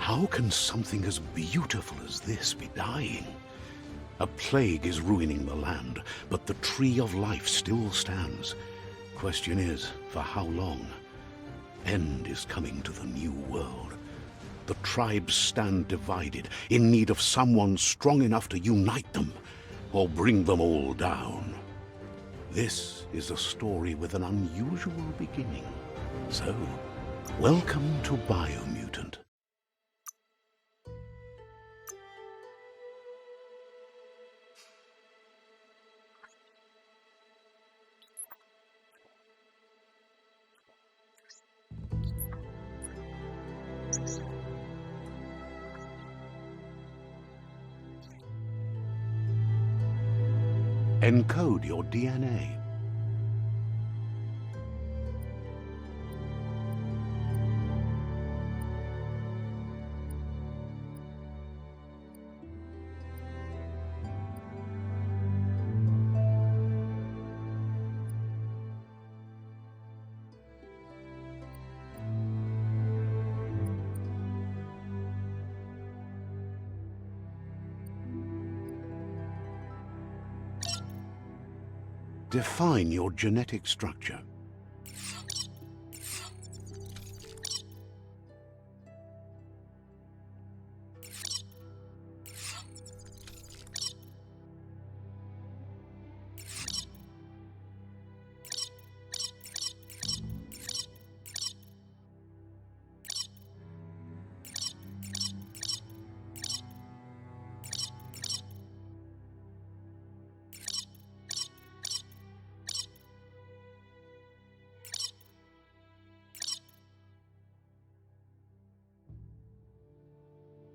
How can something as beautiful as this be dying? A plague is ruining the land, but the tree of life still stands. Question is, for how long? End is coming to the new world. The tribes stand divided, in need of someone strong enough to unite them, or bring them all down. This is a story with an unusual beginning. So, welcome to Biomutant. Encode your DNA. Define your genetic structure.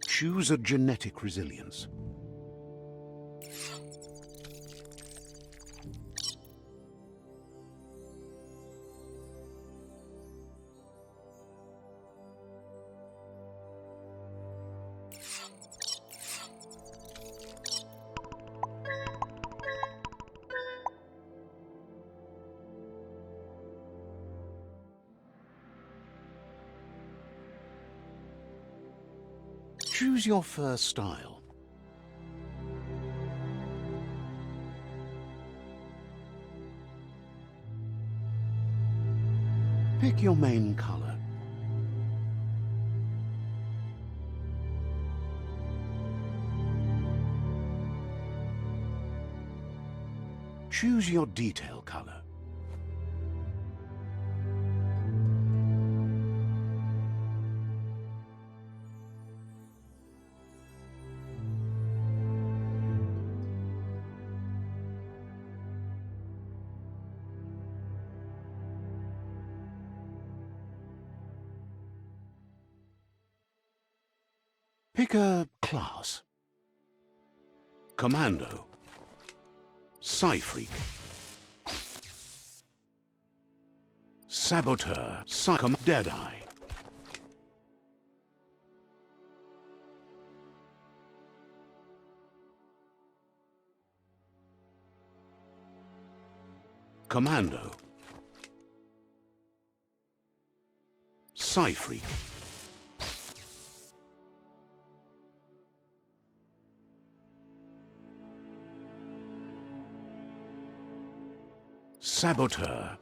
Choose a genetic resilience. Choose your first style. Pick your main color. Choose your detail color. Pick a class. Commando. Psy-Freak. Saboteur. Deadeye. Commando. Psy-Freak. Saboteur.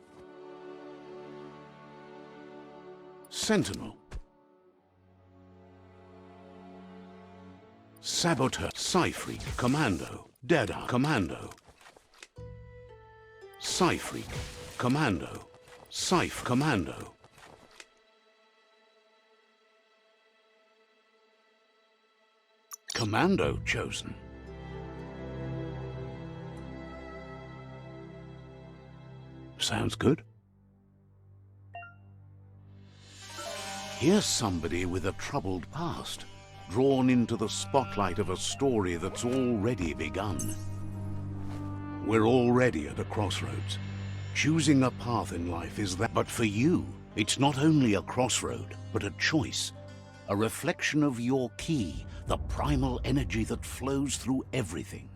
Sentinel. Saboteur. Psy-Freak. Commando. Deadeye. Commando. Psy-Freak. Commando. Commando. Commando chosen. Sounds good. Here's somebody with a troubled past, drawn into the spotlight of a story that's already begun. We're already at a crossroads. Choosing a path in life is that, but for you, it's not only a crossroad, but a choice. A reflection of your key, the primal energy that flows through everything.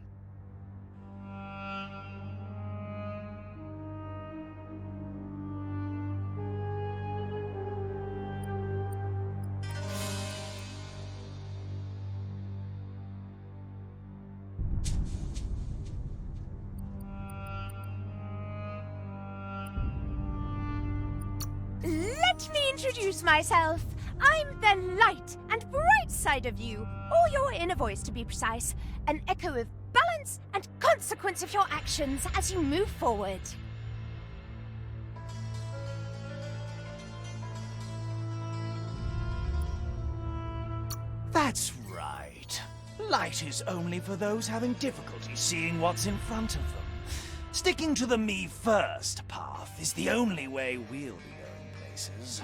Let me introduce myself. I'm the light and bright side of you, or your inner voice to be precise, an echo of balance and consequence of your actions as you move forward. That's right. Light is only for those having difficulty seeing what's in front of them. Sticking to the me first path is the only way we'll be going places.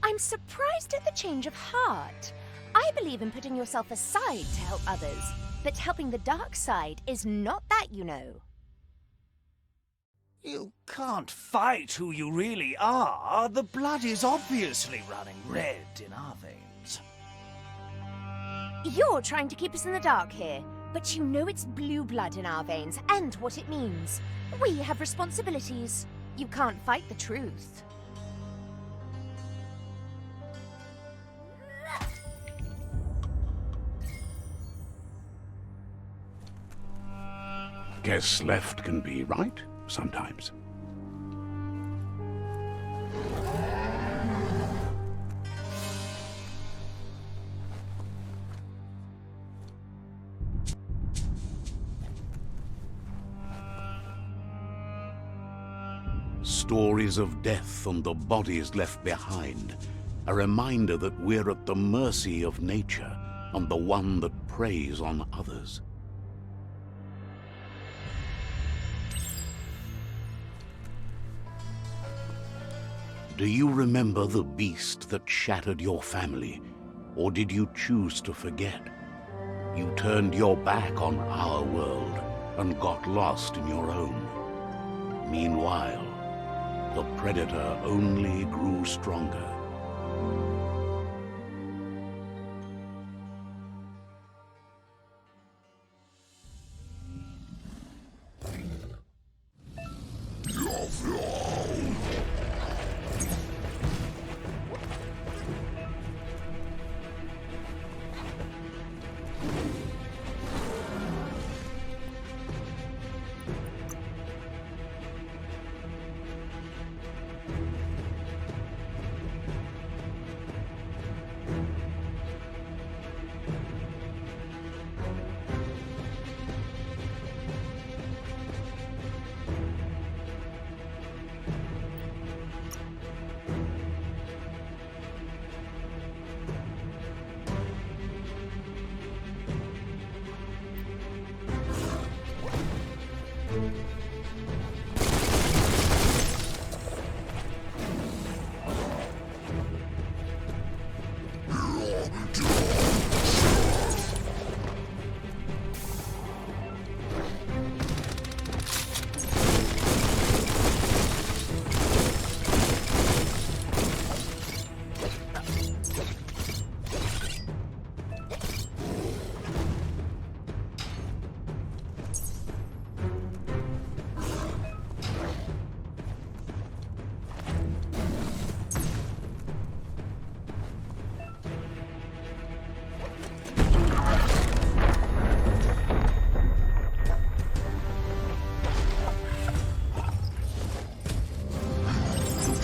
I'm surprised at the change of heart. I believe in putting yourself aside to help others, but helping the dark side is not that, you know. You can't fight who you really are. The blood is obviously running red in our veins. You're trying to keep us in the dark here, but you know it's blue blood in our veins and what it means. We have responsibilities. You can't fight the truth. Guess left can be right sometimes. Stories of death and the bodies left behind. A reminder that we're at the mercy of nature and the one that preys on others. Do you remember the beast that shattered your family, or did you choose to forget? You turned your back on our world and got lost in your own. Meanwhile, the predator only grew stronger.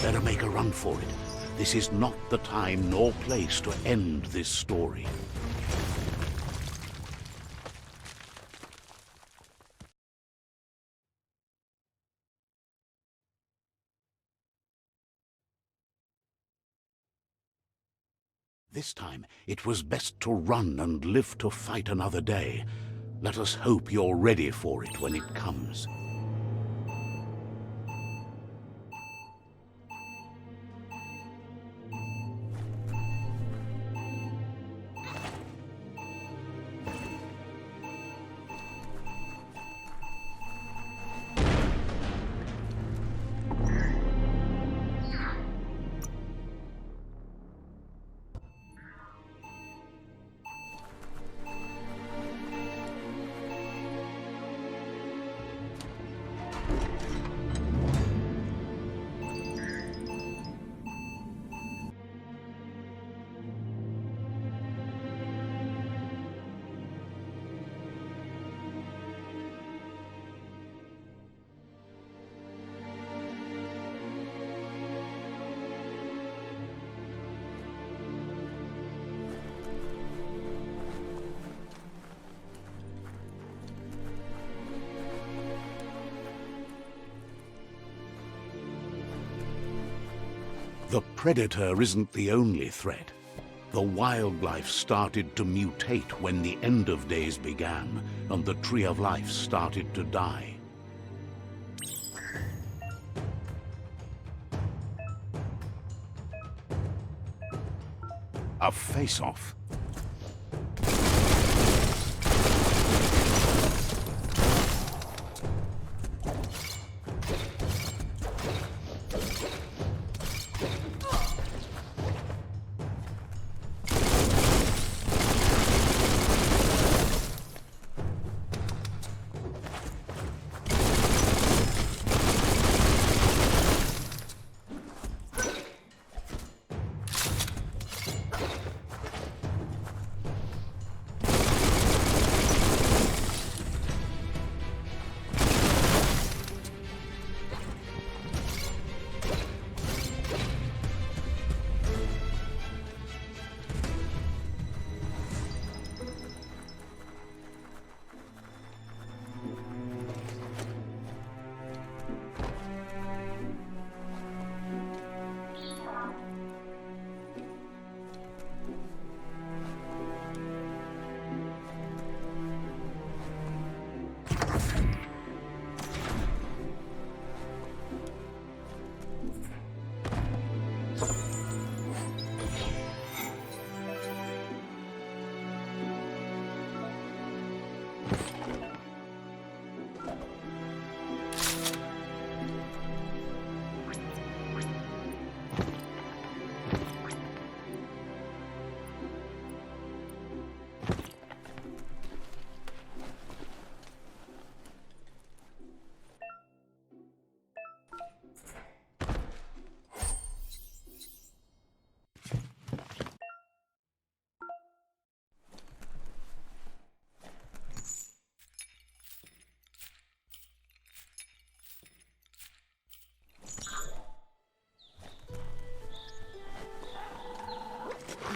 Better make a run for it. This is not the time nor place to end this story. This time, it was best to run and live to fight another day. Let us hope you're ready for it when it comes. The predator isn't the only threat. The wildlife started to mutate when the end of days began, and the tree of life started to die. A face-off.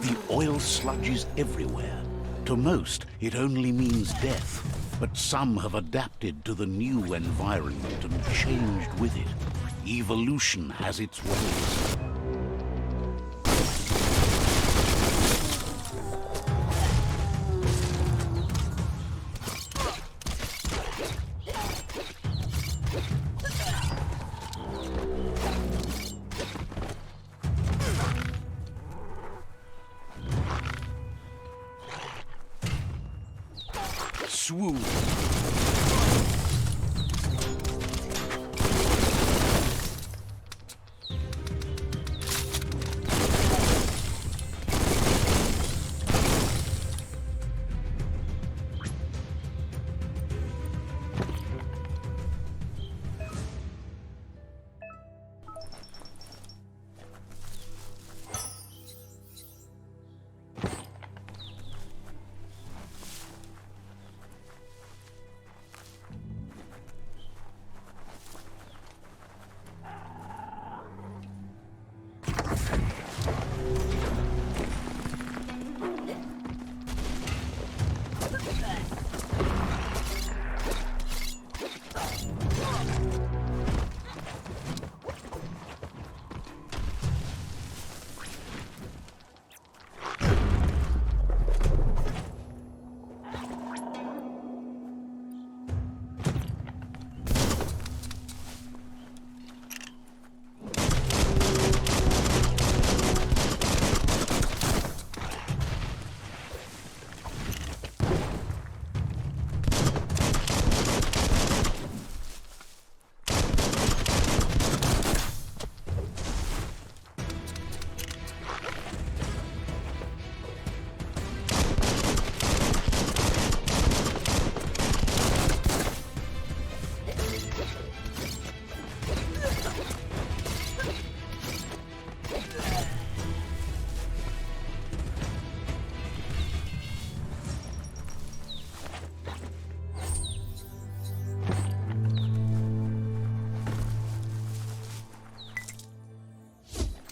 The oil sludge is everywhere. To most, it only means death. But some have adapted to the new environment and changed with it. Evolution has its ways. Swoon.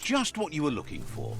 Just what you were looking for.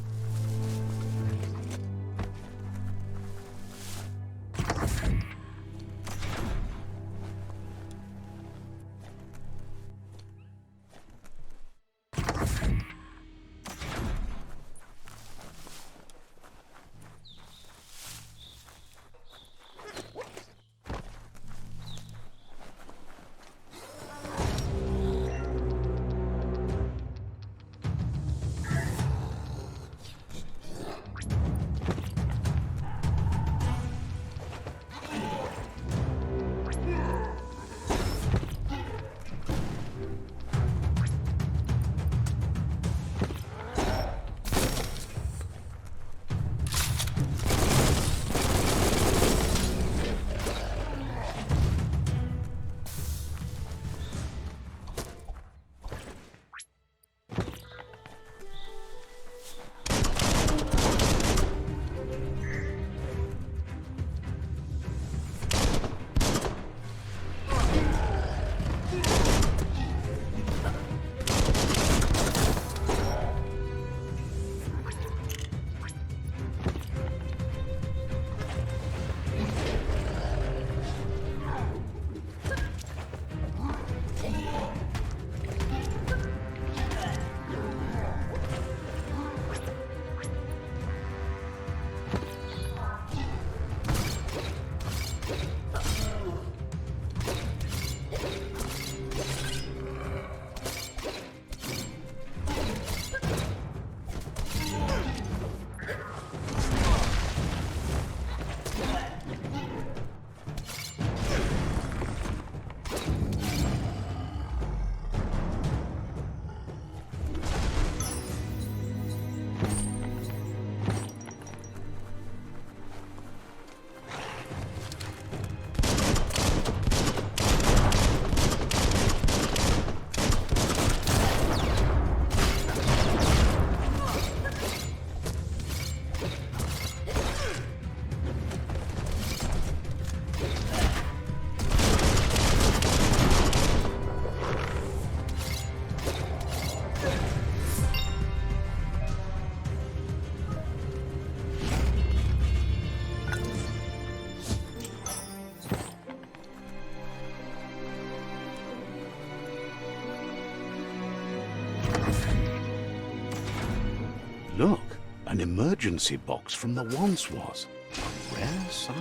Look, an emergency box from the once was. A rare sight.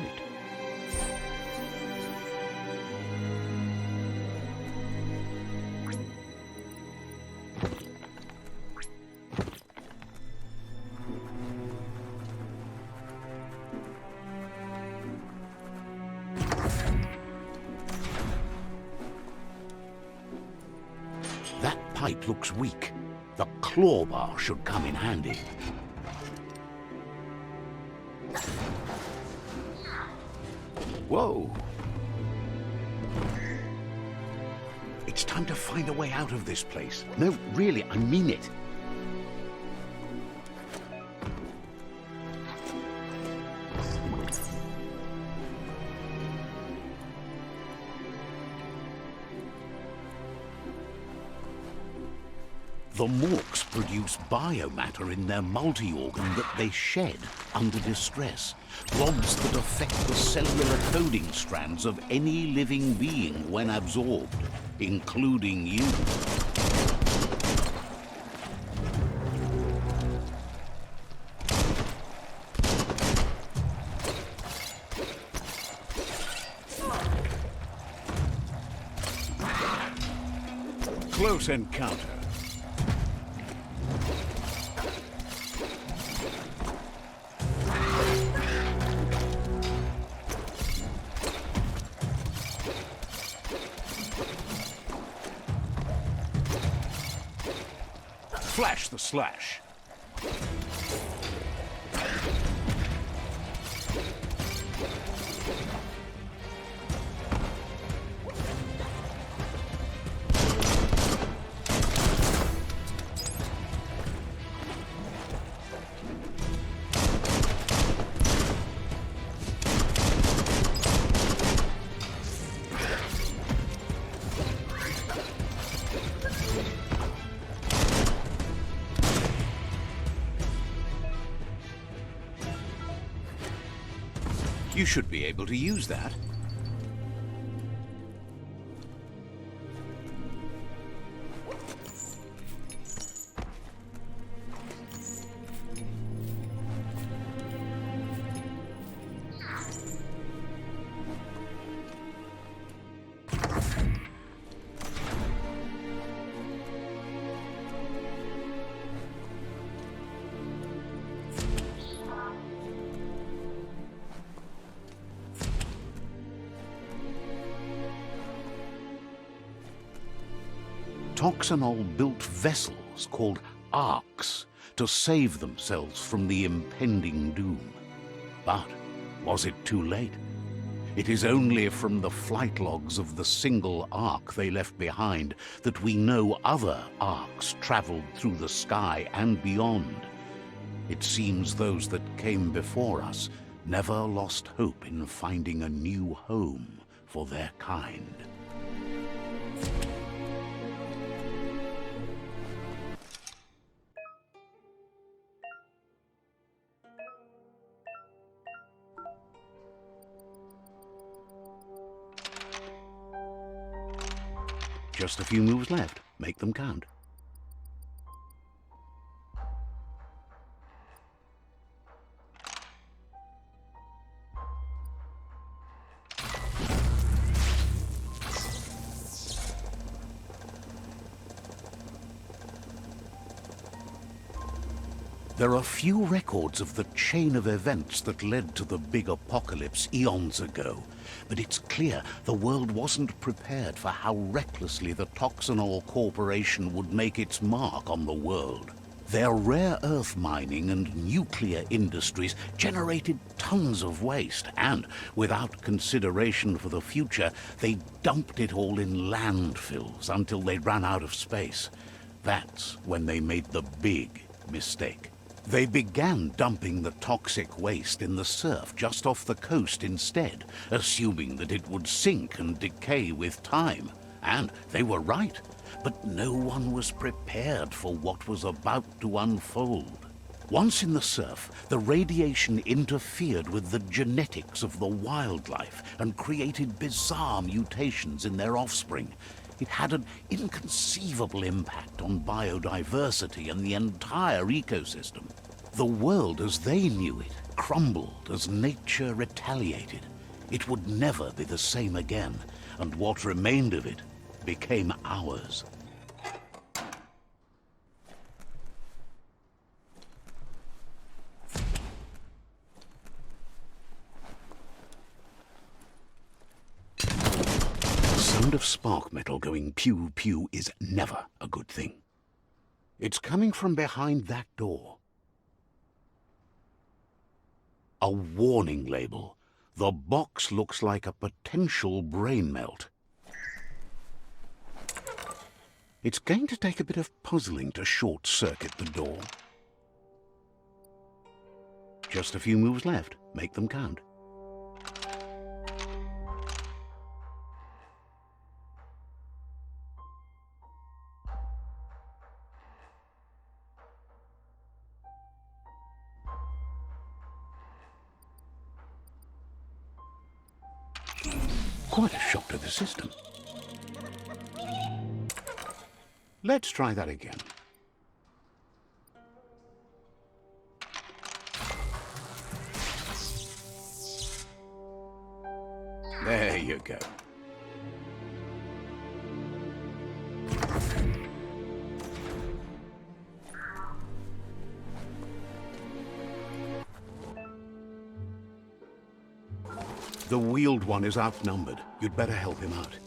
That pipe looks weak. The claw bar should come in handy. Whoa! It's time to find a way out of this place. No, really, I mean it. The Morks produce biomatter in their multi-organ that they shed under distress. Blobs that affect the cellular coding strands of any living being when absorbed, including you. Close encounter. Flash the slash. You should be able to use that. Toxanol built vessels called arks to save themselves from the impending doom. But was it too late? It is only from the flight logs of the single ark they left behind that we know other arks traveled through the sky and beyond. It seems those that came before us never lost hope in finding a new home for their kind. Just a few moves left. Make them count. There are few records of the chain of events that led to the big apocalypse eons ago, but it's clear the world wasn't prepared for how recklessly the Toxanol Corporation would make its mark on the world. Their rare earth mining and nuclear industries generated tons of waste, and without consideration for the future, they dumped it all in landfills until they ran out of space. That's when they made the big mistake. They began dumping the toxic waste in the surf just off the coast instead, assuming that it would sink and decay with time. And they were right, but no one was prepared for what was about to unfold. Once in the surf, the radiation interfered with the genetics of the wildlife and created bizarre mutations in their offspring. It had an inconceivable impact on biodiversity and the entire ecosystem. The world as they knew it crumbled as nature retaliated. It would never be the same again, and what remained of it became ours. The sound of spark metal going pew-pew is never a good thing. It's coming from behind that door. A warning label. The box looks like a potential brain melt. It's going to take a bit of puzzling to short-circuit the door. Just a few moves left. Make them count. Quite a shock to the system. Let's try that again. There you go. The wheeled one is outnumbered. You'd better help him out.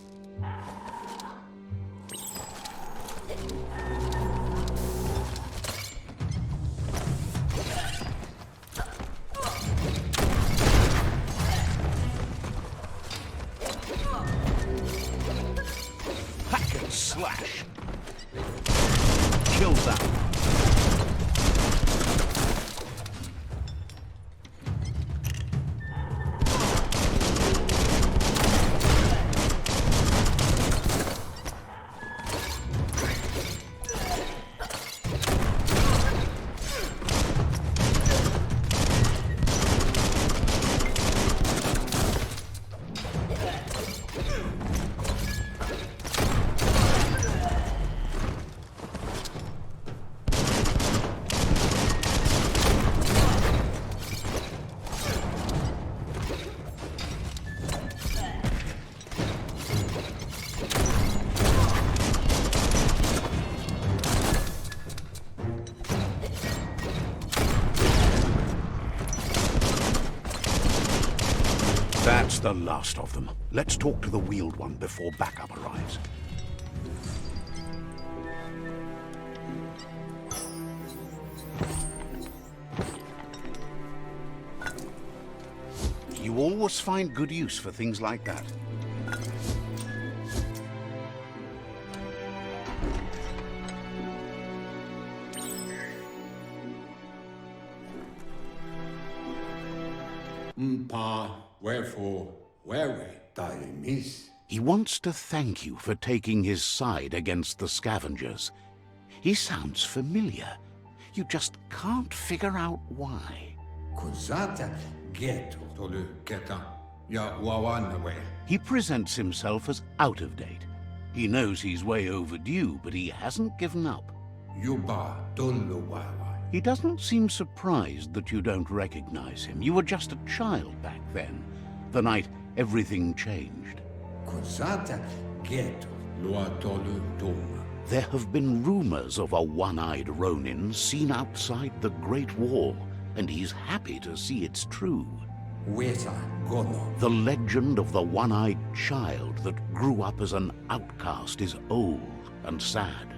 Hack and slash. Kill that. That's the last of them. Let's talk to the wheeled one before backup arrives. You always find good use for things like that. Wherefore, where thy miss? He wants to thank you for taking his side against the scavengers. He sounds familiar. You just can't figure out why. Cos'ata ghetto tolu keta ya wawanwe. He presents himself as out of date. He knows he's way overdue, but he hasn't given up. Yuba tolu wawa. He doesn't seem surprised that you don't recognize him. You were just a child back then, the night everything changed. Cos'ata ghetto lua tolu doma. There have been rumors of a one-eyed Ronin seen outside the Great Wall, and he's happy to see it's true. Weta gono. The legend of the one-eyed child that grew up as an outcast is old and sad.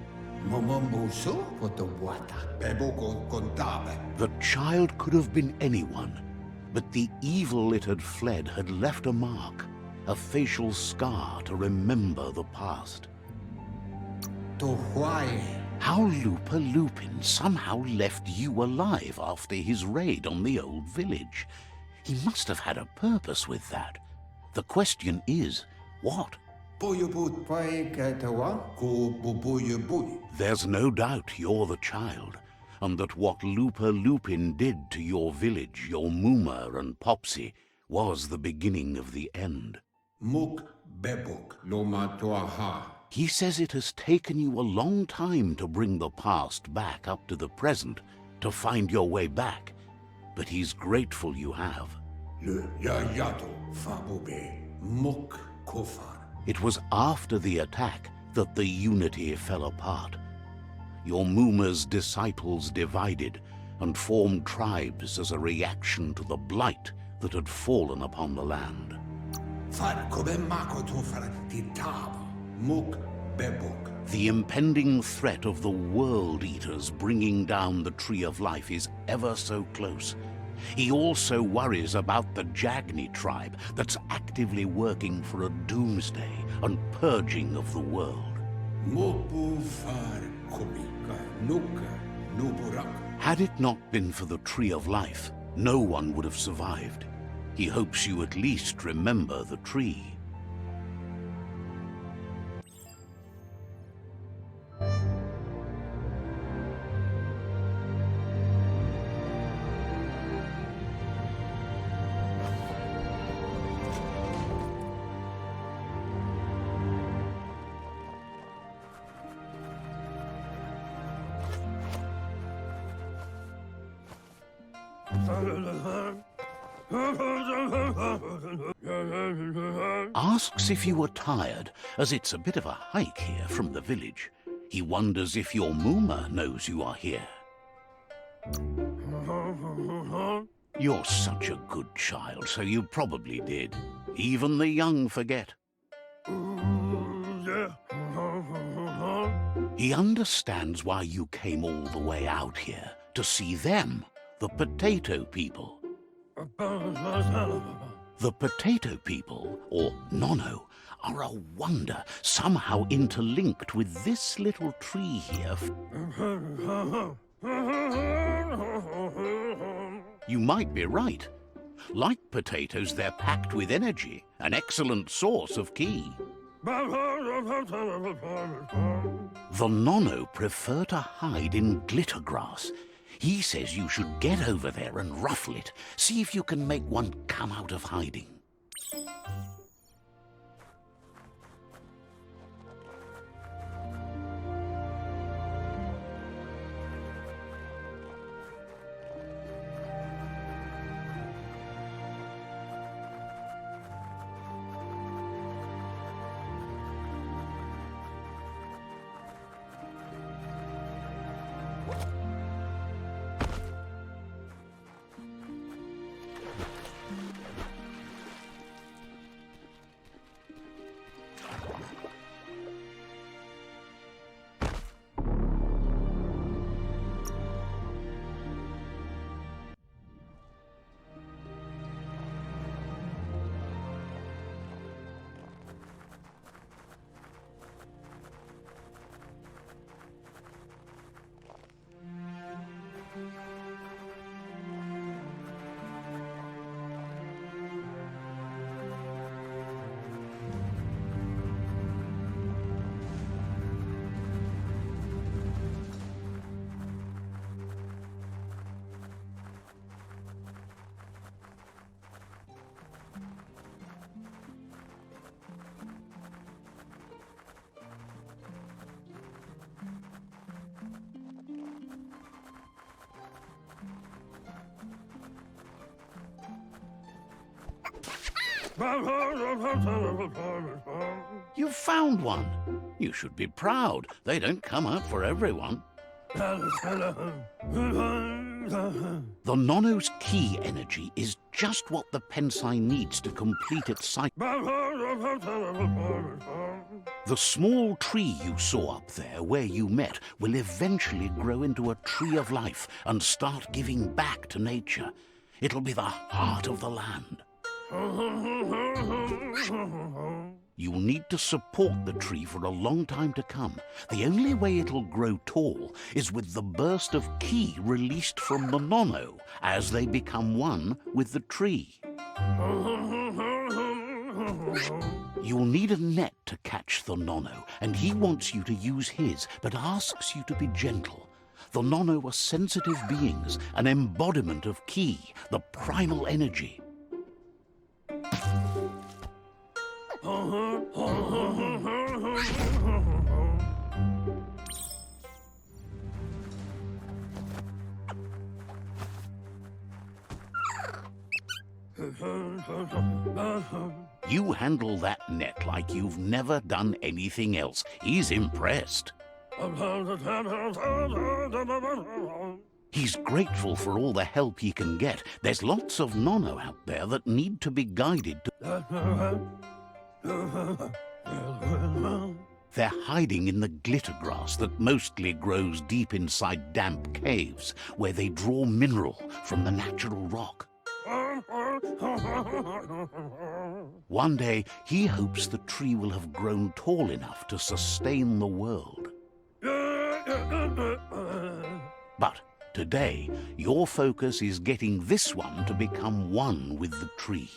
Momombuso potowata. Bebo contave. The child could have been anyone, but the evil it had fled had left a mark, a facial scar to remember the past. To why? How Lupa Lupin somehow left you alive after his raid on the old village. He must have had a purpose with that. The question is, what? Buyubut pai katawa ku bubuyubui. There's no doubt you're the child, and that what Lupa Lupin did to your village, your Muma and Popsy, was the beginning of the end. Muk bebuk loma toaha. He says it has taken you a long time to bring the past back up to the present, to find your way back, but he's grateful you have. Le yayato fabube muk kofar. It was after the attack that the unity fell apart. Your Muma's disciples divided and formed tribes as a reaction to the blight that had fallen upon the land. Far kobe mako tofar titaba muk bebuk. The impending threat of the World Eaters bringing down the Tree of Life is ever so close. He also worries about the Jagni tribe that's actively working for a doomsday and purging of the world. Mopu far kubika nuka nuburak. Had it not been for the Tree of Life, no one would have survived. He hopes you at least remember the tree. Asks if you are tired, as it's a bit of a hike here from the village. He wonders if your Muma knows you are here. You're such a good child, so you probably did. Even the young forget. He understands why you came all the way out here, to see them, the potato people. The potato people, or Nono, are a wonder, somehow interlinked with this little tree here. You might be right. Like potatoes, they're packed with energy, an excellent source of ki. The Nono prefer to hide in glitter grass. He says you should get over there and ruffle it. See if you can make one come out of hiding. You've found one. You should be proud. They don't come up for everyone. The Nono's key energy is just what the Pensai needs to complete its cycle. The small tree you saw up there where you met will eventually grow into a tree of life and start giving back to nature. It'll be the heart of the land. You'll need to support the tree for a long time to come. The only way it'll grow tall is with the burst of ki released from the Nono as they become one with the tree. You'll need a net to catch the Nono, and he wants you to use his, but asks you to be gentle. The Nono are sensitive beings, an embodiment of ki, the primal energy. You handle that net like you've never done anything else. He's impressed. He's grateful for all the help he can get. There's lots of Nono out there that need to be guided to... They're hiding in the glitter grass that mostly grows deep inside damp caves, where they draw mineral from the natural rock. One day, he hopes the tree will have grown tall enough to sustain the world. But today, your focus is getting this one to become one with the tree.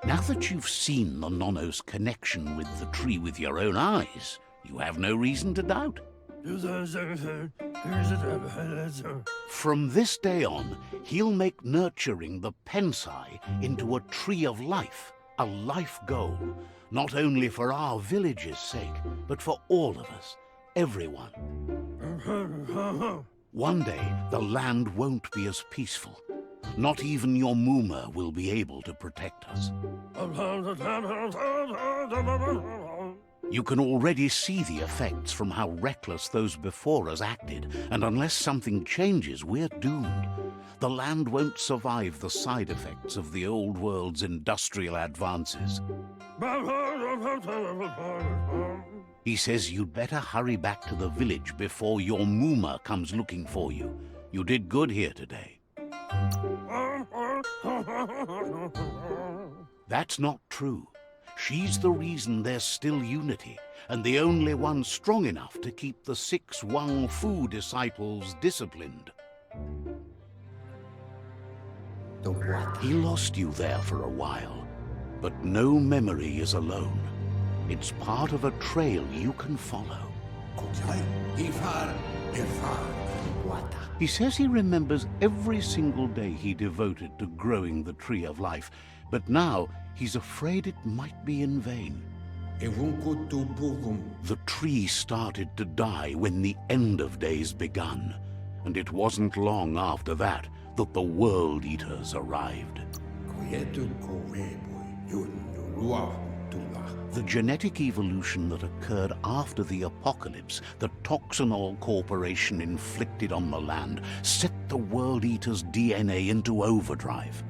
Now that you've seen the Nono's connection with the tree with your own eyes, you have no reason to doubt. From this day on, he'll make nurturing the Pensai into a tree of life, a life goal, not only for our village's sake, but for all of us, everyone. One day, the land won't be as peaceful. Not even your Muma will be able to protect us. You can already see the effects from how reckless those before us acted, and unless something changes, we're doomed. The land won't survive the side effects of the old world's industrial advances. He says you'd better hurry back to the village before your Muma comes looking for you. You did good here today. That's not true. She's the reason there's still unity, and the only one strong enough to keep the 6 Wang Fu disciples disciplined. He lost you there for a while, but no memory is alone. It's part of a trail you can follow. He says he remembers every single day he devoted to growing the Tree of Life, but now he's afraid it might be in vain. The tree started to die when the end of days begun, and it wasn't long after that that the World Eaters arrived. The genetic evolution that occurred after the apocalypse the Toxinol Corporation inflicted on the land set the World Eaters' DNA into overdrive.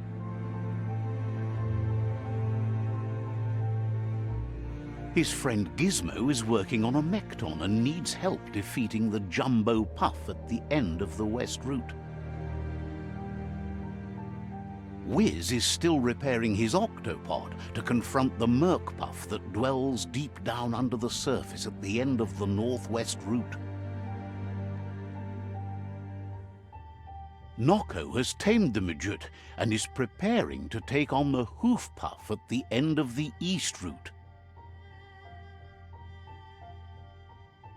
His friend Gizmo is working on a Mekton and needs help defeating the Jumbo Puff at the end of the West Route. Wiz is still repairing his octopod to confront the Merc Puff that dwells deep down under the surface at the end of the Northwest Route. Nocco has tamed the Midget and is preparing to take on the Hoof Puff at the end of the East Route.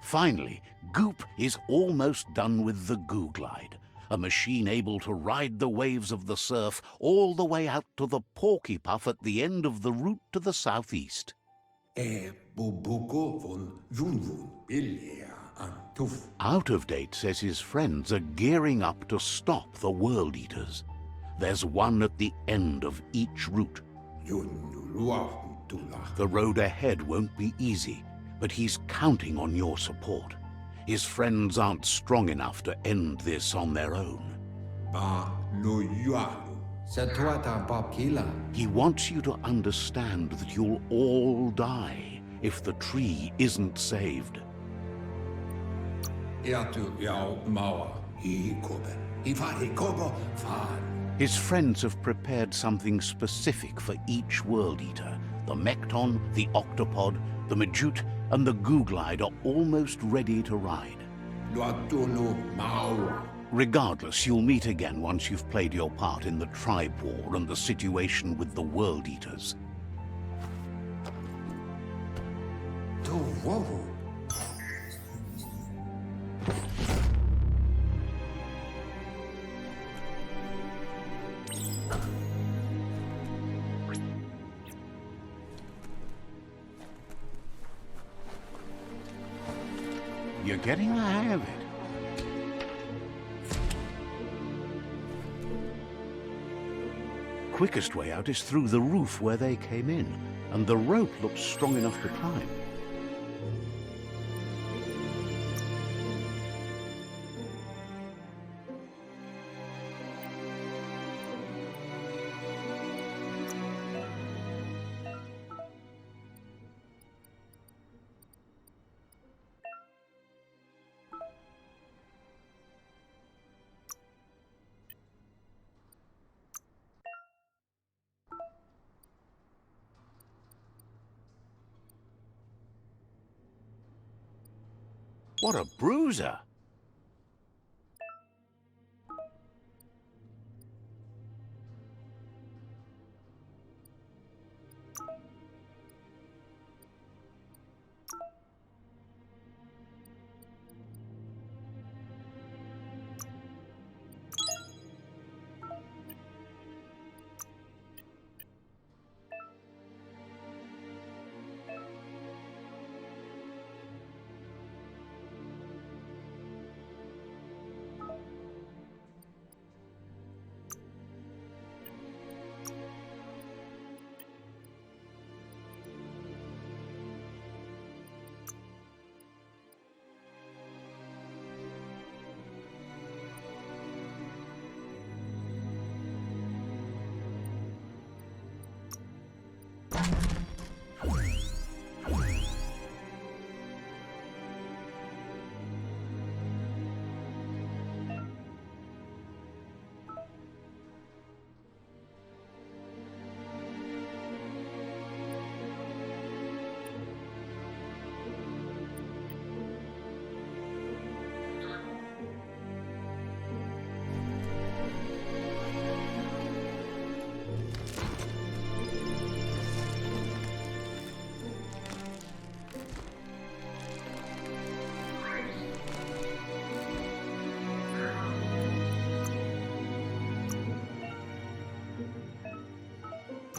Finally, Goop is almost done with the Goo Glide, a machine able to ride the waves of the surf all the way out to the Porky Puff at the end of the route to the southeast. Bubuko von Vunvun, Bilia, and Tuf. Out of Date says his friends are gearing up to stop the World Eaters. There's one at the end of each route. The road ahead won't be easy, but he's counting on your support. His friends aren't strong enough to end this on their own. He wants you to understand that you'll all if the tree isn't saved. His friends have prepared something specific for each World Eater. The Mekton, the Octopod, the Majute, and the Goo Glide are almost ready to ride. Regardless, you'll meet again once you've played your part in the tribe war and the situation with the World Eaters. You're getting the hang of it. Quickest way out is through the roof where they came in, and the rope looks strong enough to climb. What a bruiser!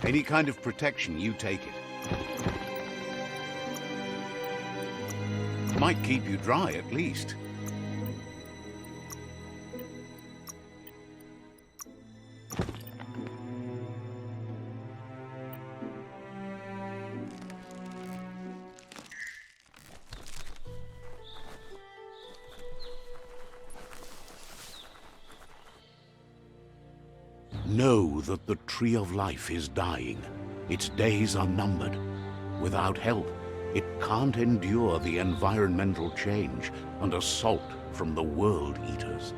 Any kind of protection, you take it. Might keep you dry, at least. Know that the Tree of Life is dying. Its days are numbered. Without help, It can't endure the environmental change and assault from the World Eaters.